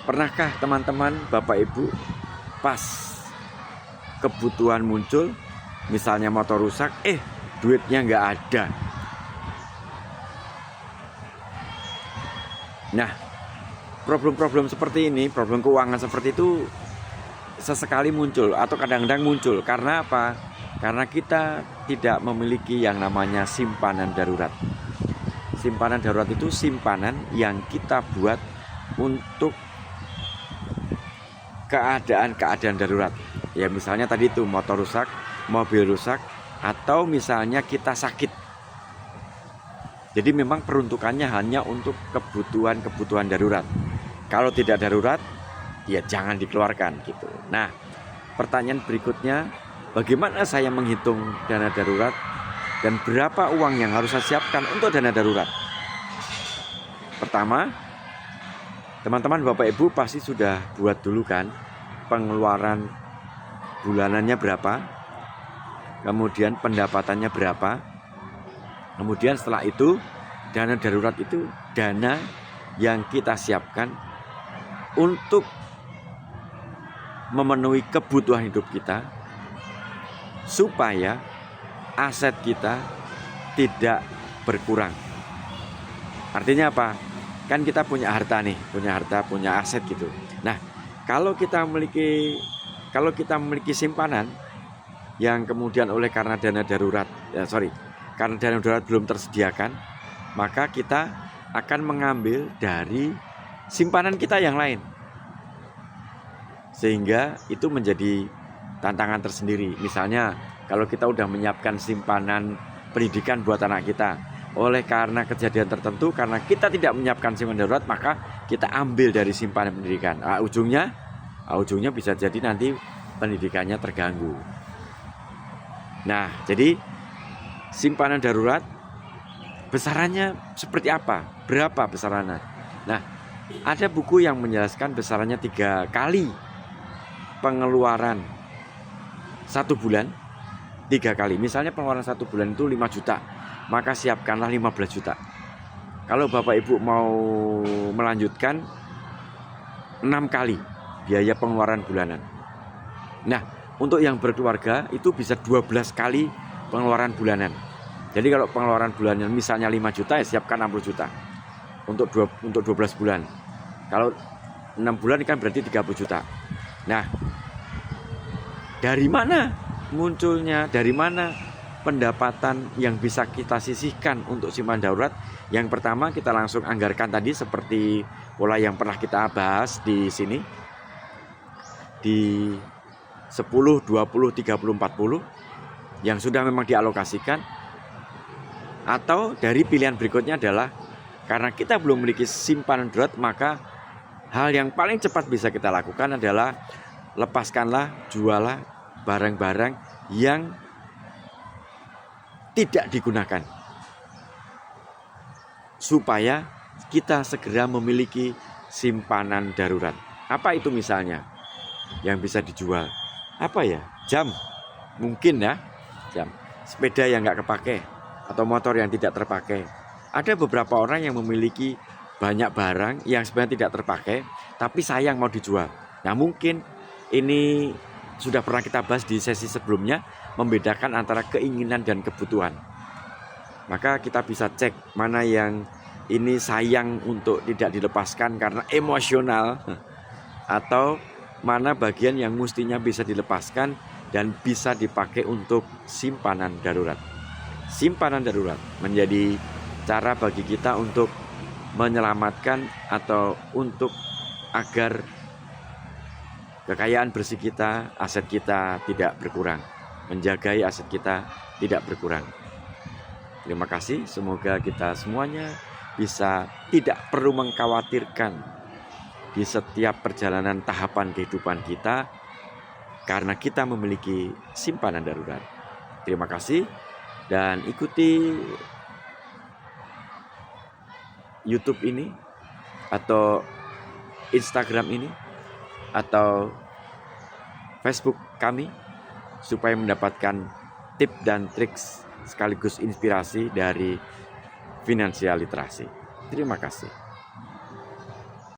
Pernahkah teman-teman, Bapak Ibu, pas kebutuhan muncul, misalnya motor rusak, duitnya nggak ada. Nah, problem-problem seperti ini, problem keuangan seperti itu sesekali muncul atau kadang-kadang muncul. Karena apa? Karena kita tidak memiliki yang namanya simpanan darurat. Simpanan darurat itu simpanan yang kita buat untuk keadaan-keadaan darurat. Ya misalnya tadi itu motor rusak, mobil rusak, atau misalnya kita sakit. Jadi memang peruntukannya hanya untuk kebutuhan-kebutuhan darurat. Kalau tidak darurat, ya jangan dikeluarkan gitu. Nah, pertanyaan berikutnya, bagaimana saya menghitung dana darurat dan berapa uang yang harus saya siapkan untuk dana darurat? Pertama, teman-teman Bapak Ibu pasti sudah buat dulu kan pengeluaran bulanannya berapa, kemudian pendapatannya berapa. Kemudian setelah itu, dana darurat itu dana yang kita siapkan untuk memenuhi kebutuhan hidup kita, supaya aset kita tidak berkurang. Artinya apa? Kan kita punya harta nih, punya aset gitu. Nah, kalau kita memiliki simpanan yang kemudian karena dana darurat, karena dana darurat belum tersediakan, maka kita akan mengambil dari simpanan kita yang lain. Sehingga itu menjadi tantangan tersendiri. Misalnya kalau kita udah menyiapkan simpanan pendidikan buat anak kita, oleh karena kejadian tertentu, karena kita tidak menyiapkan simpanan darurat, maka kita ambil dari simpanan pendidikan. Ujungnya bisa jadi nanti pendidikannya terganggu. Nah, jadi simpanan darurat besarannya seperti apa? Berapa besarannya? Nah, ada buku yang menjelaskan besarannya 3 kali pengeluaran 1 bulan, 3 kali. Misalnya pengeluaran 1 bulan itu 5 juta, maka siapkanlah 15 juta. Kalau Bapak Ibu mau melanjutkan, 6 kali biaya pengeluaran bulanan. Nah, untuk yang berkeluarga itu bisa 12 kali pengeluaran bulanan. Jadi kalau pengeluaran bulanan misalnya 5 juta, ya siapkan 60 juta untuk 12 bulan. Kalau 6 bulan kan berarti 30 juta. Nah, dari mana munculnya, dari mana pendapatan yang bisa kita sisihkan untuk simpanan darurat? Yang pertama, kita langsung anggarkan tadi seperti pola yang pernah kita bahas di sini, di 10, 20, 30, 40 yang sudah memang dialokasikan. Atau dari pilihan berikutnya adalah karena kita belum memiliki simpanan darurat, maka hal yang paling cepat bisa kita lakukan adalah lepaskanlah, jualah barang-barang yang tidak digunakan, supaya kita segera memiliki simpanan darurat. Apa itu misalnya yang bisa dijual? Apa ya? Jam, mungkin ya, jam. Sepeda yang nggak kepake atau motor yang tidak terpakai. Ada beberapa orang yang memiliki banyak barang yang sebenarnya tidak terpakai, tapi sayang mau dijual. Nah, mungkin ini sudah pernah kita bahas di sesi sebelumnya, membedakan antara keinginan dan kebutuhan. Maka kita bisa cek mana yang ini sayang untuk tidak dilepaskan karena emosional, atau mana bagian yang mestinya bisa dilepaskan dan bisa dipakai untuk simpanan darurat. Simpanan darurat menjadi cara bagi kita untuk menyelamatkan atau untuk agar kekayaan bersih kita, aset kita tidak berkurang, menjagai aset kita tidak berkurang. Terima kasih, semoga kita semuanya bisa tidak perlu mengkhawatirkan di setiap perjalanan tahapan kehidupan kita, karena kita memiliki simpanan darurat. Terima kasih, dan ikuti YouTube ini atau Instagram ini atau Facebook kami supaya mendapatkan tip dan trik sekaligus inspirasi dari finansial literasi. Terima kasih.